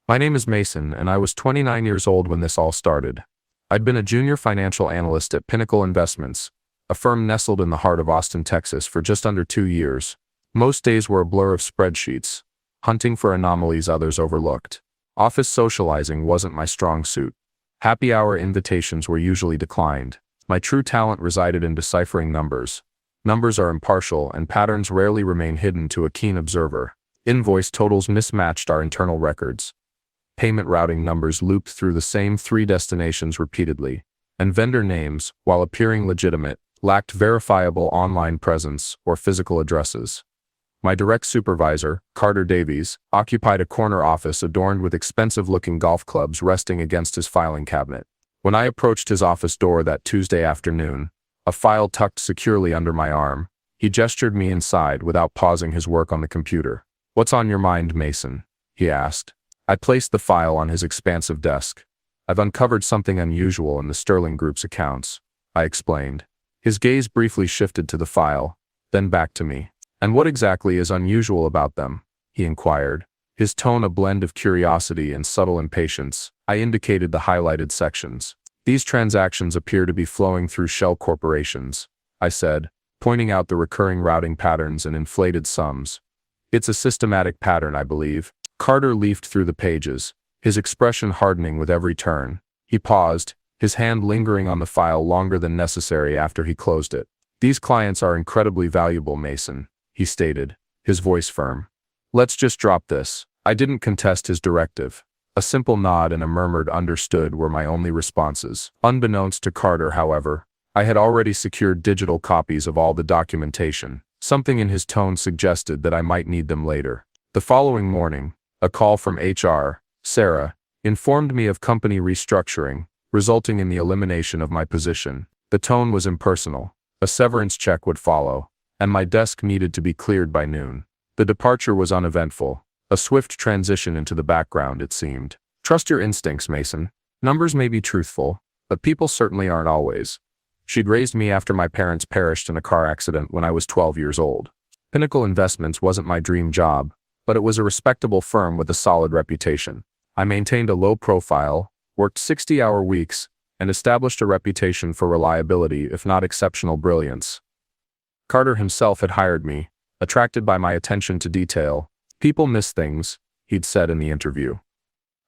My name is Mason, and I was 29 years old when this all started. I'd been a junior financial analyst at Pinnacle Investments, a firm nestled in the heart of Austin, Texas, for just under 2 years. Most days were a blur of spreadsheets, hunting for anomalies others overlooked. Office socializing wasn't my strong suit. Happy hour invitations were usually declined. My true talent resided in deciphering numbers. Numbers are impartial, and patterns rarely remain hidden to a keen observer. Invoice totals mismatched our internal records. Payment routing numbers looped through the same three destinations repeatedly, and vendor names, while appearing legitimate, lacked verifiable online presence or physical addresses. My direct supervisor, Carter Davies, occupied a corner office adorned with expensive-looking golf clubs resting against his filing cabinet. When I approached his office door that Tuesday afternoon, a file tucked securely under my arm, he gestured me inside without pausing his work on the computer. "What's on your mind, Mason?" he asked. I placed the file on his expansive desk. "I've uncovered something unusual in the Sterling Group's accounts," I explained. His gaze briefly shifted to the file, then back to me. "And what exactly is unusual about them?" he inquired, his tone a blend of curiosity and subtle impatience. I indicated the highlighted sections. "These transactions appear to be flowing through shell corporations," I said, pointing out the recurring routing patterns and inflated sums. "It's a systematic pattern, I believe." Carter leafed through the pages, his expression hardening with every turn. He paused, his hand lingering on the file longer than necessary after he closed it. "These clients are incredibly valuable, Mason," he stated, his voice firm. "Let's just drop this." I didn't contest his directive. A simple nod and a murmured "understood" were my only responses. Unbeknownst to Carter, however, I had already secured digital copies of all the documentation. Something in his tone suggested that I might need them later. The following morning, a call from HR, Sarah, informed me of company restructuring, resulting in the elimination of my position. The tone was impersonal. A severance check would follow, and my desk needed to be cleared by noon. The departure was uneventful, a swift transition into the background, it seemed. "Trust your instincts, Mason. Numbers may be truthful, but people certainly aren't always." She'd raised me after my parents perished in a car accident when I was 12 years old. Pinnacle Investments wasn't my dream job, but it was a respectable firm with a solid reputation. I maintained a low profile, worked 60-hour weeks, and established a reputation for reliability, if not exceptional brilliance. Carter himself had hired me, attracted by my attention to detail. "People miss things," he'd said in the interview.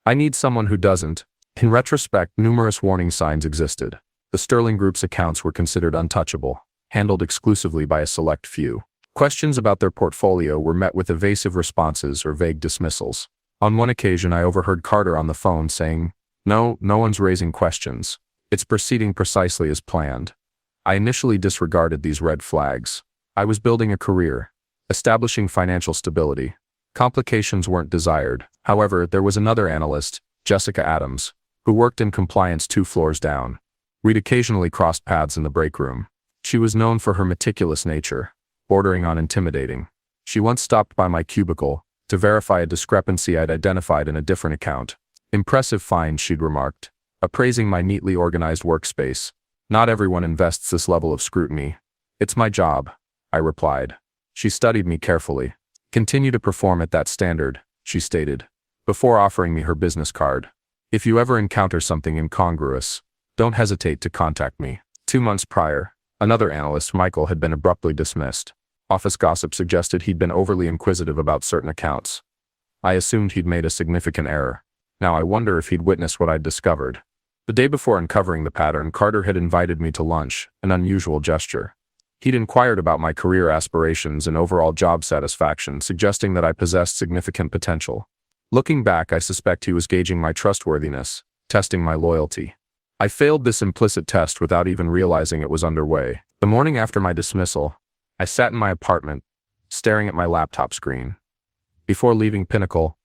"I need someone who doesn't." In retrospect, numerous warning signs existed. The Sterling Group's accounts were considered untouchable, handled exclusively by a select few. Questions about their portfolio were met with evasive responses or vague dismissals. On one occasion, I overheard Carter on the phone saying, No one's raising questions. It's proceeding precisely as planned." I initially disregarded these red flags. I was building a career, establishing financial stability. Complications weren't desired. However, there was another analyst, Jessica Adams, who worked in compliance 2 floors down. We'd occasionally crossed paths in the break room. She was known for her meticulous nature, bordering on intimidating. She once stopped by my cubicle to verify a discrepancy I'd identified in a different account. "Impressive find," she'd remarked, appraising my neatly organized workspace. "Not everyone invests this level of scrutiny." "It's my job," I replied. She studied me carefully. "Continue to perform at that standard," she stated, before offering me her business card. "If you ever encounter something incongruous, don't hesitate to contact me." 2 months prior, another analyst, Michael, had been abruptly dismissed. Office gossip suggested he'd been overly inquisitive about certain accounts. I assumed he'd made a significant error. Now I wonder if he'd witnessed what I'd discovered. The day before uncovering the pattern, Carter had invited me to lunch, an unusual gesture. He'd inquired about my career aspirations and overall job satisfaction, suggesting that I possessed significant potential. Looking back, I suspect he was gauging my trustworthiness, testing my loyalty. I failed this implicit test without even realizing it was underway. The morning after my dismissal, I sat in my apartment, staring at my laptop screen. Before leaving Pinnacle,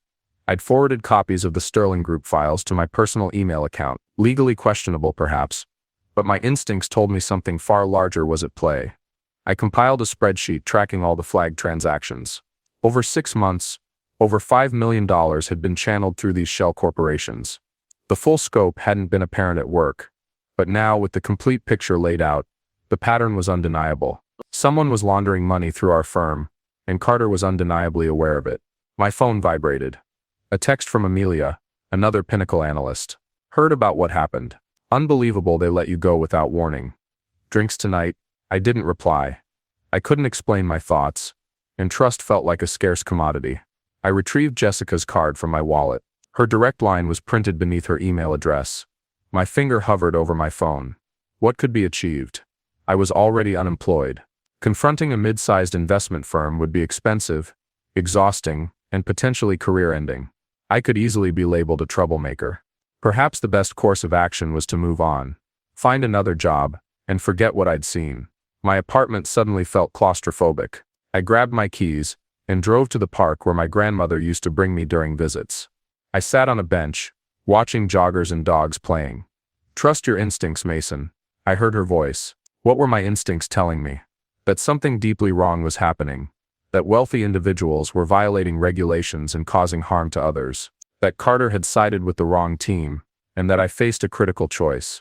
I'd forwarded copies of the Sterling Group files to my personal email account, legally questionable perhaps, but my instincts told me something far larger was at play. I compiled a spreadsheet tracking all the flagged transactions. Over 6 months, over $5 million had been channeled through these shell corporations. The full scope hadn't been apparent at work, but now, with the complete picture laid out, the pattern was undeniable. Someone was laundering money through our firm, and Carter was undeniably aware of it. My phone vibrated. A text from Amelia, Another Pinnacle analyst. Heard about what happened. Unbelievable they let you go without warning. Drinks tonight? I didn't reply. I couldn't explain my thoughts, and trust felt like a scarce commodity. I retrieved Jessica's card from my wallet. Her direct line was printed beneath her email address. My finger hovered over my phone. What could be achieved? I was already unemployed. Confronting a mid-sized investment firm would be expensive, exhausting, and potentially career-ending. I could easily be labeled a troublemaker. Perhaps the best course of action was to move on, find another job, and forget what I'd seen. My apartment suddenly felt claustrophobic. I grabbed my keys and drove to the park where my grandmother used to bring me during visits. I sat on a bench, watching joggers and dogs playing. Trust your instincts, Mason. I heard her voice. What were my instincts telling me? That something deeply wrong was happening. That wealthy individuals were violating regulations and causing harm to others. That Carter had sided with the wrong team, and that I faced a critical choice.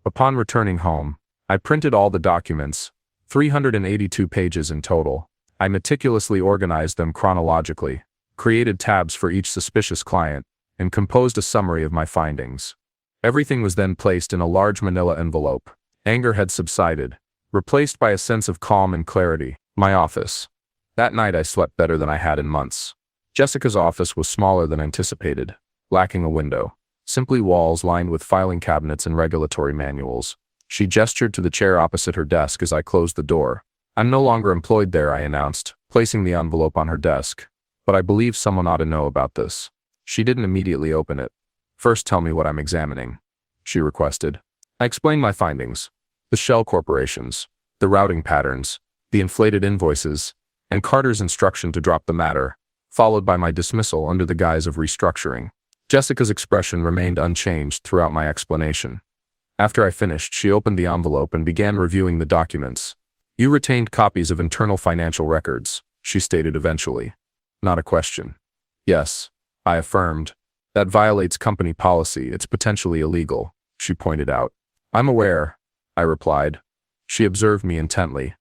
Upon returning home, I printed all the documents, 382 pages in total. I meticulously organized them chronologically, created tabs for each suspicious client, and composed a summary of my findings. Everything was then placed in a large manila envelope. Anger had subsided, replaced by a sense of calm and clarity. My office. That night I slept better than I had in months. Jessica's office was smaller than anticipated, lacking a window. Simply walls lined with filing cabinets and regulatory manuals. She gestured to the chair opposite her desk as I closed the door. I'm no longer employed there, I announced, placing the envelope on her desk. But I believe someone ought to know about this. She didn't immediately open it. First tell me what I'm examining, she requested. I explained my findings. The shell corporations, the routing patterns, the inflated invoices, and Carter's instruction to drop the matter, followed by my dismissal under the guise of restructuring. Jessica's expression remained unchanged throughout my explanation. After I finished, she opened the envelope and began reviewing the documents. You retained copies of internal financial records, she stated eventually. Not a question. Yes, I affirmed. That violates company policy. It's potentially illegal, she pointed out. I'm aware, I replied. She observed me intently.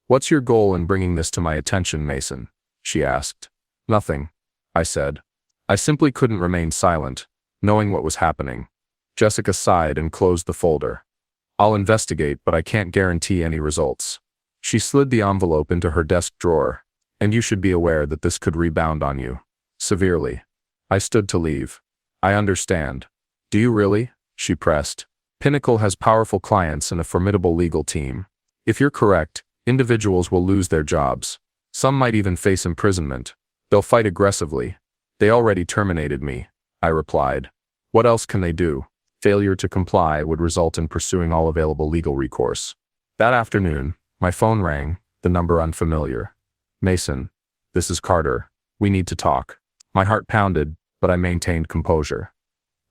What's your goal in bringing this to my attention, Mason? She asked. Nothing, I said. I simply couldn't remain silent, knowing what was happening. Jessica sighed and closed the folder. I'll investigate, but I can't guarantee any results. She slid the envelope into her desk drawer. And you should be aware that this could rebound on you. Severely. I stood to leave. I understand. Do you really? She pressed. Pinnacle has powerful clients and a formidable legal team. If you're correct, individuals will lose their jobs. Some might even face imprisonment. They'll fight aggressively. They already terminated me, I replied. What else can they do? Failure to comply would result in pursuing all available legal recourse. That afternoon, my phone rang, the number unfamiliar. Mason, this is Carter. We need to talk. My heart pounded, but I maintained composure.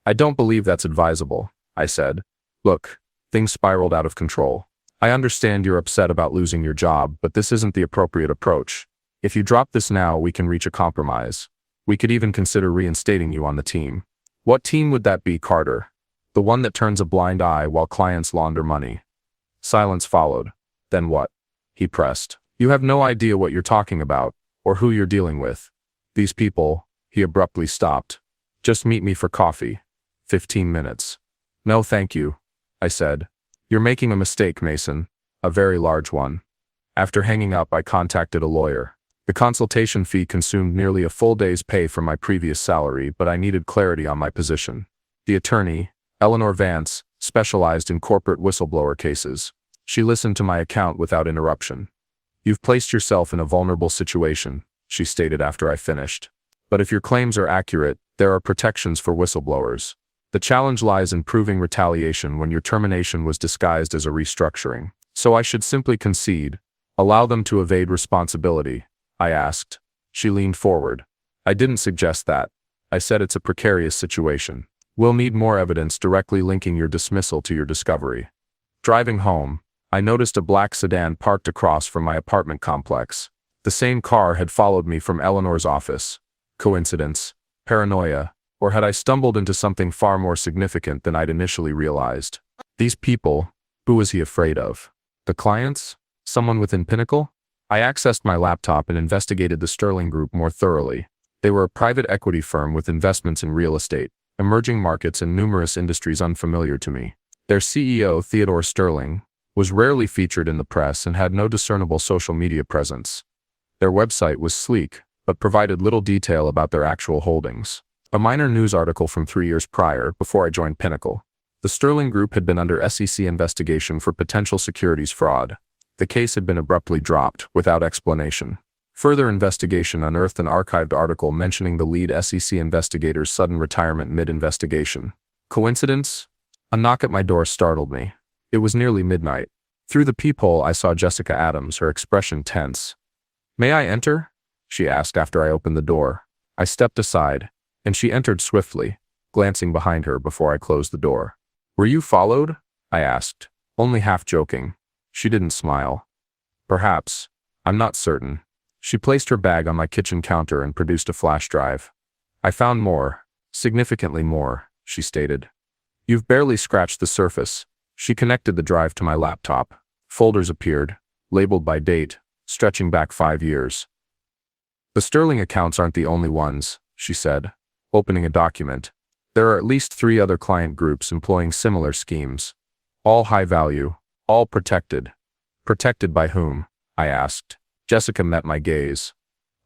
I don't believe that's advisable, I said. Look, things spiraled out of control. I understand you're upset about losing your job, but this isn't the appropriate approach. If you drop this now, we can reach a compromise. We could even consider reinstating you on the team. What team would that be, Carter? The one that turns a blind eye while clients launder money. Silence followed. Then what? He pressed. You have no idea what you're talking about, or who you're dealing with. These people, he abruptly stopped. Just meet me for coffee. 15 minutes. No, thank you, I said. You're making a mistake, Mason. A very large one. After hanging up, I contacted a lawyer. The consultation fee consumed nearly a full day's pay from my previous salary, but I needed clarity on my position. The attorney, Eleanor Vance, specialized in corporate whistleblower cases. She listened to my account without interruption. You've placed yourself in a vulnerable situation, she stated after I finished. But if your claims are accurate, there are protections for whistleblowers. The challenge lies in proving retaliation when your termination was disguised as a restructuring. So I should simply concede, allow them to evade responsibility, I asked. She leaned forward. I didn't suggest that. I said it's a precarious situation. We'll need more evidence directly linking your dismissal to your discovery. Driving home, I noticed a black sedan parked across from my apartment complex. The same car had followed me from Eleanor's office. Coincidence? Paranoia? Or had I stumbled into something far more significant than I'd initially realized? These people, who was he afraid of? The clients? Someone within Pinnacle? I accessed my laptop and investigated the Sterling Group more thoroughly. They were a private equity firm with investments in real estate. emerging markets and numerous industries unfamiliar to me. Their CEO, Theodore Sterling, was rarely featured in the press and had no discernible social media presence. Their website was sleek, but provided little detail about their actual holdings. A minor news article from 3 years prior, before I joined Pinnacle. The Sterling Group had been under SEC investigation for potential securities fraud. The case had been abruptly dropped, without explanation. Further investigation unearthed an archived article mentioning the lead SEC investigator's sudden retirement mid-investigation. Coincidence? A knock at my door startled me. It was nearly midnight. Through the peephole I saw Jessica Adams, her expression tense. "May I enter?" she asked after I opened the door. I stepped aside, and she entered swiftly, glancing behind her before I closed the door. "Were you followed?" I asked, only half joking. She didn't smile. "Perhaps. I'm not certain." She placed her bag on my kitchen counter and produced a flash drive. "I found more, significantly more," she stated. "You've barely scratched the surface." She connected the drive to my laptop. Folders appeared, labeled by date, stretching back 5 years. "The Sterling accounts aren't the only ones," she said, opening a document. "There are at least 3 other client groups employing similar schemes. All high value, all protected." "Protected by whom?" I asked. Jessica met my gaze.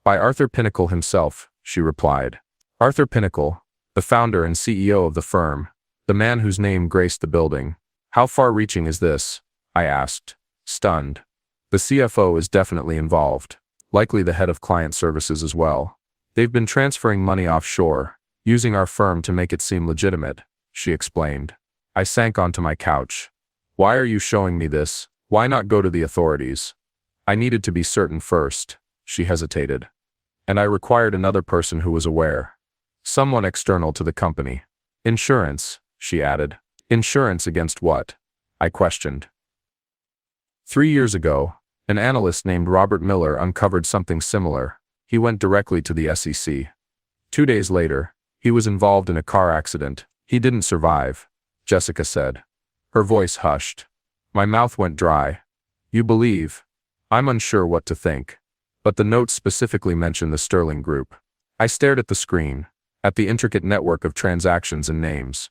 "By Arthur Pinnacle himself," she replied. "Arthur Pinnacle, the founder and CEO of the firm, the man whose name graced the building." "How far-reaching is this?" I asked, stunned. "The CFO is definitely involved, likely the head of client services as well. They've been transferring money offshore, using our firm to make it seem legitimate," she explained. I sank onto my couch. "Why are you showing me this? Why not go to the authorities?" "I needed to be certain first," she hesitated. "And I required another person who was aware. Someone external to the company." "Insurance," she added. "Insurance against what?" I questioned. 3 years ago, an analyst named Robert Miller uncovered something similar. He went directly to the SEC. 2 days later, he was involved in a car accident. He didn't survive, Jessica said. Her voice hushed. My mouth went dry. "You believe?" I'm unsure what to think. But the notes specifically mentioned the Sterling Group. I stared at the screen, at the intricate network of transactions and names.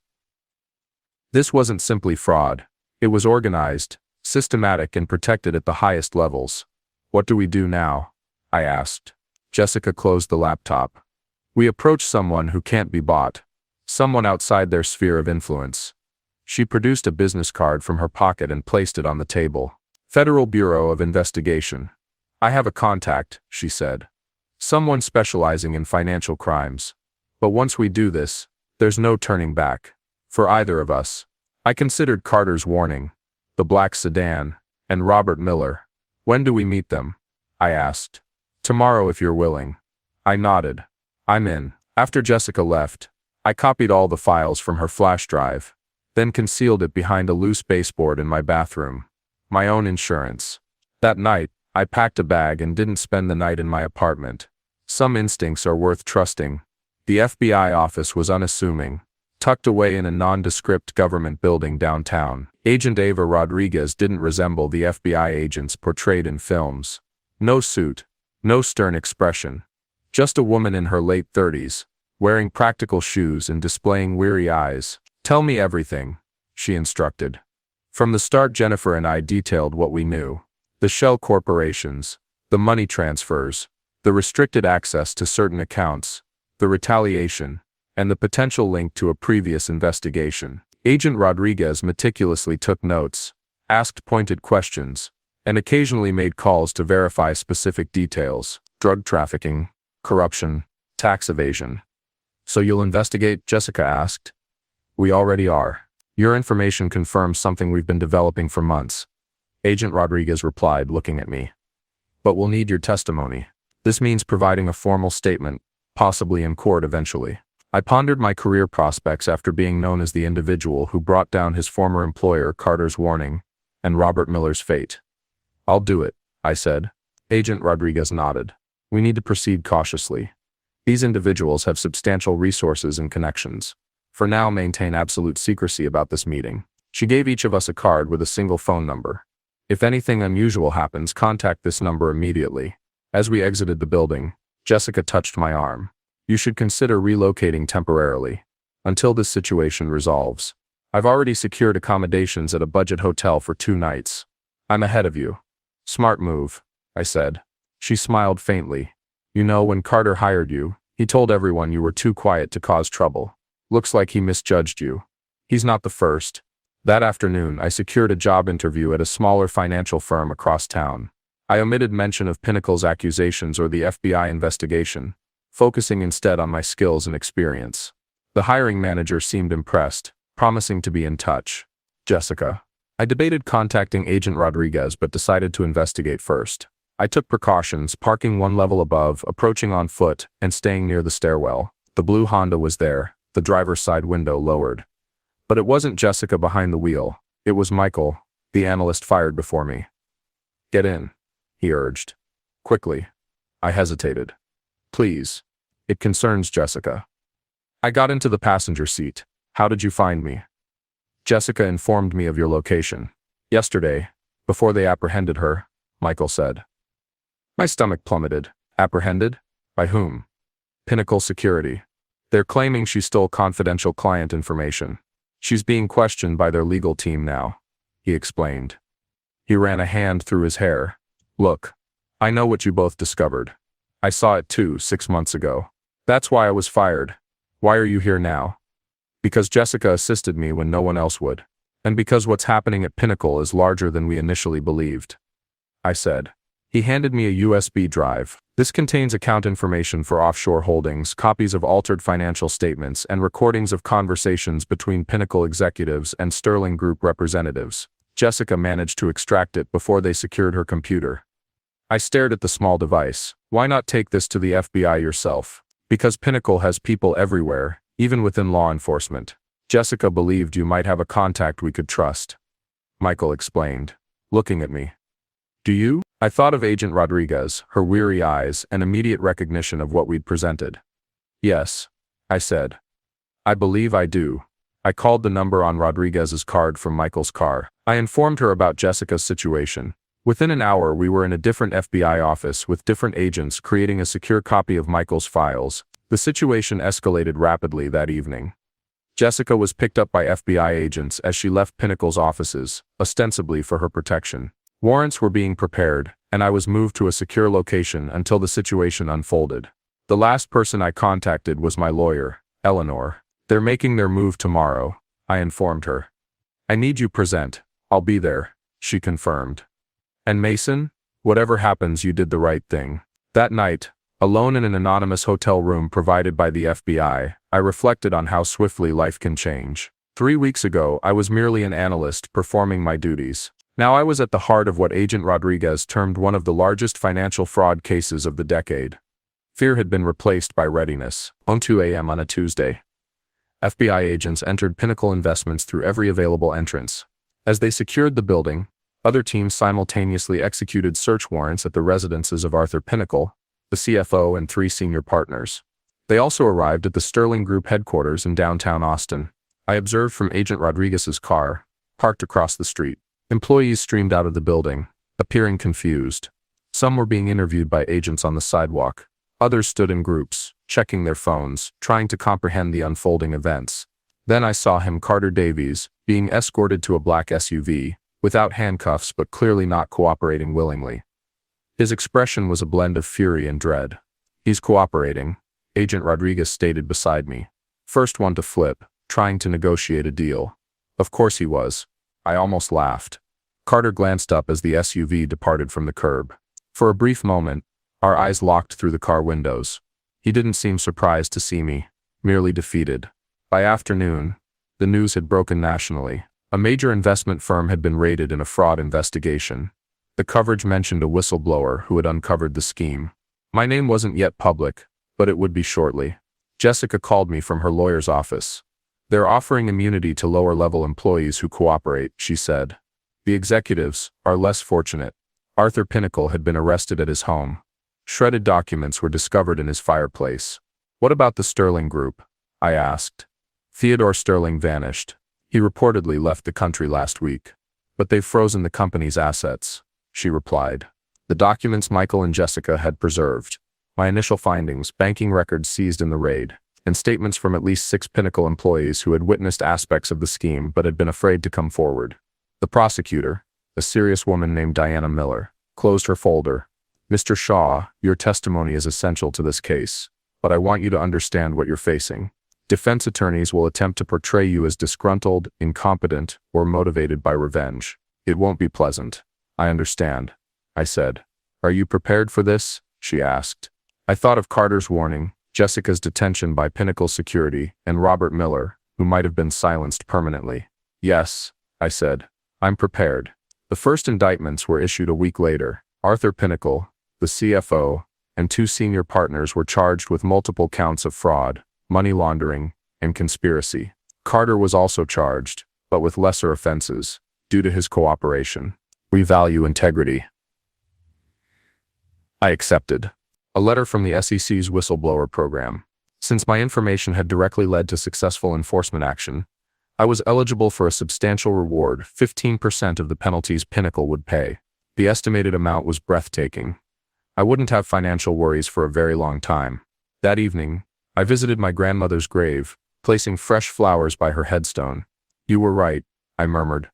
This wasn't simply fraud. It was organized, systematic, and protected at the highest levels. "What do we do now?" I asked. Jessica closed the laptop. "We approach someone who can't be bought. Someone outside their sphere of influence." She produced a business card from her pocket and placed it on the table. "Federal Bureau of Investigation. I have a contact," she said. "Someone specializing in financial crimes. But once we do this, there's no turning back. For either of us." I considered Carter's warning, the black sedan, and Robert Miller. "When do we meet them?" I asked. "Tomorrow if you're willing." I nodded. "I'm in." After Jessica left, I copied all the files from her flash drive, then concealed it behind a loose baseboard in my bathroom. My own insurance. That night, I packed a bag and didn't spend the night in my apartment. Some instincts are worth trusting. The FBI office was unassuming, tucked away in a nondescript government building downtown. Agent Ava Rodriguez didn't resemble the FBI agents portrayed in films. No suit, no stern expression. Just a woman in her late 30s, wearing practical shoes and displaying weary eyes. "Tell me everything," she instructed. From the start, Jennifer and I detailed what we knew. The shell corporations, the money transfers, the restricted access to certain accounts, the retaliation, and the potential link to a previous investigation. Agent Rodriguez meticulously took notes, asked pointed questions, and occasionally made calls to verify specific details: drug trafficking, corruption, tax evasion. "So you'll investigate?" Jessica asked. "We already are. Your information confirms something we've been developing for months," Agent Rodriguez replied, looking at me. "But we'll need your testimony. This means providing a formal statement, possibly in court eventually." I pondered my career prospects after being known as the individual who brought down his former employer, Carter's warning, and Robert Miller's fate. "I'll do it," I said. Agent Rodriguez nodded. "We need to proceed cautiously. These individuals have substantial resources and connections. For now, maintain absolute secrecy about this meeting." She gave each of us a card with a single phone number. "If anything unusual happens, contact this number immediately." As we exited the building, Jessica touched my arm. "You should consider relocating temporarily. until this situation resolves. I've already secured accommodations at a budget hotel for 2 nights. I'm ahead of you. Smart move, I said. She smiled faintly. You know, when Carter hired you, he told everyone you were too quiet to cause trouble. Looks like he misjudged you. He's not the first. That afternoon, I secured a job interview at a smaller financial firm across town. I omitted mention of Pinnacle's accusations or the FBI investigation, focusing instead on my skills and experience. The hiring manager seemed impressed, promising to be in touch. Jessica. I debated contacting Agent Rodriguez but decided to investigate first. I took precautions, parking one level above, approaching on foot, and staying near the stairwell. The blue Honda was there, the driver's side window lowered. But it wasn't Jessica behind the wheel. It was Michael, the analyst fired before me. Get in, he urged. Quickly. I hesitated. Please. It concerns Jessica. I got into the passenger seat. How did you find me? Jessica informed me of your location. Yesterday, before they apprehended her, Michael said. My stomach plummeted. Apprehended? By whom? Pinnacle Security. They're claiming she stole confidential client information. She's being questioned by their legal team now, he explained. He ran a hand through his hair. Look, I know what you both discovered. I saw it too 6 months ago. That's why I was fired. Why are you here now? Because Jessica assisted me when no one else would. And because what's happening at Pinnacle is larger than we initially believed. I said. He handed me a USB drive. This contains account information for offshore holdings, copies of altered financial statements, and recordings of conversations between Pinnacle executives and Sterling Group representatives. Jessica managed to extract it before they secured her computer. I stared at the small device. Why not take this to the FBI yourself? Because Pinnacle has people everywhere, even within law enforcement. Jessica believed you might have a contact we could trust. Michael explained, looking at me. Do you? I thought of Agent Rodriguez, her weary eyes, and immediate recognition of what we'd presented. Yes, I said. I believe I do. I called the number on Rodriguez's card from Michael's car. I informed her about Jessica's situation. Within an hour, we were in a different FBI office with different agents creating a secure copy of Michael's files. The situation escalated rapidly that evening. Jessica was picked up by FBI agents as she left Pinnacle's offices, ostensibly for her protection. Warrants were being prepared, and I was moved to a secure location until the situation unfolded. The last person I contacted was my lawyer, Eleanor. They're making their move tomorrow, I informed her. I need you present. I'll be there, she confirmed. And Mason, whatever happens, you did the right thing. That night, alone in an anonymous hotel room provided by the FBI, I reflected on how swiftly life can change. 3 weeks ago, I was merely an analyst performing my duties. Now I was at the heart of what Agent Rodriguez termed one of the largest financial fraud cases of the decade. Fear had been replaced by readiness. On 2 a.m. on a Tuesday, FBI agents entered Pinnacle Investments through every available entrance. As they secured the building, other teams simultaneously executed search warrants at the residences of Arthur Pinnacle, the CFO, and 3 senior partners. They also arrived at the Sterling Group headquarters in downtown Austin. I observed from Agent Rodriguez's car, parked across the street. Employees streamed out of the building, appearing confused. Some were being interviewed by agents on the sidewalk. Others stood in groups, checking their phones, trying to comprehend the unfolding events. Then I saw him, Carter Davies, being escorted to a black SUV, without handcuffs but clearly not cooperating willingly. His expression was a blend of fury and dread. He's cooperating, Agent Rodriguez stated beside me. First one to flip, trying to negotiate a deal. Of course he was. I almost laughed. Carter glanced up as the SUV departed from the curb. For a brief moment, our eyes locked through the car windows. He didn't seem surprised to see me, merely defeated. By afternoon, the news had broken nationally. A major investment firm had been raided in a fraud investigation. The coverage mentioned a whistleblower who had uncovered the scheme. My name wasn't yet public, but it would be shortly. Jessica called me from her lawyer's office. They're offering immunity to lower-level employees who cooperate, she said. The executives are less fortunate. Arthur Pinnacle had been arrested at his home. Shredded documents were discovered in his fireplace. What about the Sterling Group? I asked. Theodore Sterling vanished. He reportedly left the country last week. But they've frozen the company's assets, she replied. The documents Michael and Jessica had preserved. My initial findings, banking records seized in the raid. and statements from at least 6 Pinnacle employees who had witnessed aspects of the scheme but had been afraid to come forward. The prosecutor, a serious woman named Diana Miller, closed her folder. "Mr. Shaw, your testimony is essential to this case, but I want you to understand what you're facing. Defense attorneys will attempt to portray you as disgruntled, incompetent, or motivated by revenge. It won't be pleasant." "I understand," I said. "Are you prepared for this?" she asked. I thought of Carter's warning, Jessica's detention by Pinnacle Security, and Robert Miller, who might have been silenced permanently. "Yes," I said. "I'm prepared." The first indictments were issued a week later. Arthur Pinnacle, the CFO, and 2 senior partners were charged with multiple counts of fraud, money laundering, and conspiracy. Carter was also charged, but with lesser offenses, due to his cooperation. "We value integrity." I accepted. A letter from the SEC's whistleblower program. Since my information had directly led to successful enforcement action, I was eligible for a substantial reward, 15% of the penalties Pinnacle would pay. The estimated amount was breathtaking. I wouldn't have financial worries for a very long time. That evening, I visited my grandmother's grave, placing fresh flowers by her headstone. "You were right," I murmured.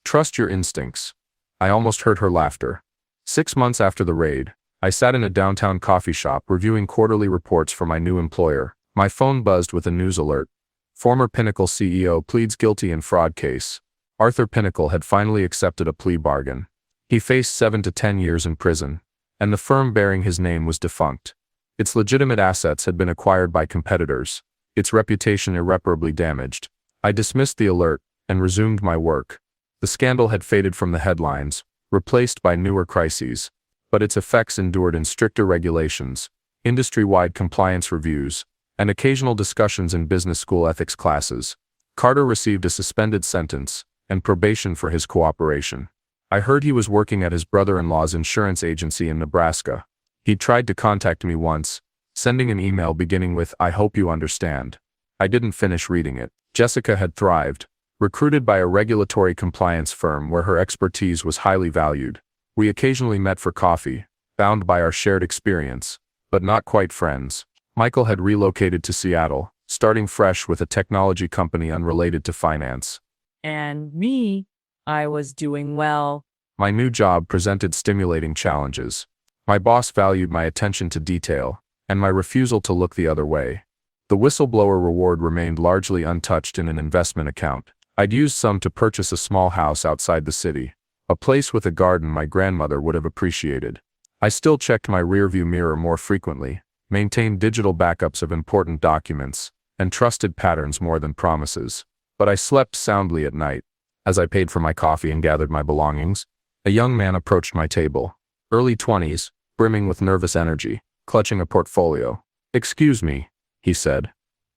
"Trust your instincts." I almost heard her laughter. 6 months after the raid, I sat in a downtown coffee shop reviewing quarterly reports for my new employer. My phone buzzed with a news alert. Former Pinnacle CEO pleads guilty in fraud case. Arthur Pinnacle had finally accepted a plea bargain. He faced 7 to 10 years in prison, and the firm bearing his name was defunct. Its legitimate assets had been acquired by competitors, its reputation irreparably damaged. I dismissed the alert and resumed my work. The scandal had faded from the headlines, replaced by newer crises, but its effects endured in stricter regulations, industry-wide compliance reviews, and occasional discussions in business school ethics classes. Carter received a suspended sentence and probation for his cooperation. I heard he was working at his brother-in-law's insurance agency in Nebraska. He tried to contact me once, sending an email beginning with, "I hope you understand." I didn't finish reading it. Jessica had thrived, recruited by a regulatory compliance firm where her expertise was highly valued. We occasionally met for coffee, bound by our shared experience, but not quite friends. Michael had relocated to Seattle, starting fresh with a technology company unrelated to finance. And me, I was doing well. My new job presented stimulating challenges. My boss valued my attention to detail, and my refusal to look the other way. The whistleblower reward remained largely untouched in an investment account. I'd used some to purchase a small house outside the city, a place with a garden my grandmother would have appreciated. I still checked my rearview mirror more frequently, maintained digital backups of important documents, and trusted patterns more than promises. But I slept soundly at night. As I paid for my coffee and gathered my belongings, a young man approached my table, early 20s, brimming with nervous energy, clutching a portfolio. "Excuse me," he said.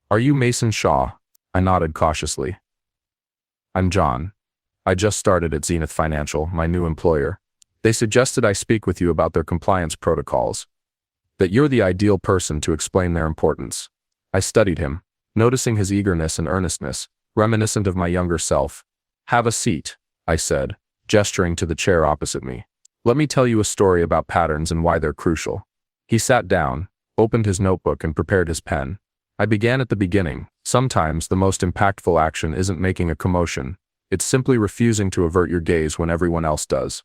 "Are you Mason Shaw?" I nodded cautiously. "I'm John. I just started at Zenith Financial, my new employer. They suggested I speak with you about their compliance protocols. That you're the ideal person to explain their importance." I studied him, noticing his eagerness and earnestness, reminiscent of my younger self. "Have a seat," I said, gesturing to the chair opposite me. "Let me tell you a story about patterns and why they're crucial." He sat down, opened his notebook and prepared his pen. I began at the beginning. Sometimes the most impactful action isn't making a commotion. It's simply refusing to avert your gaze when everyone else does.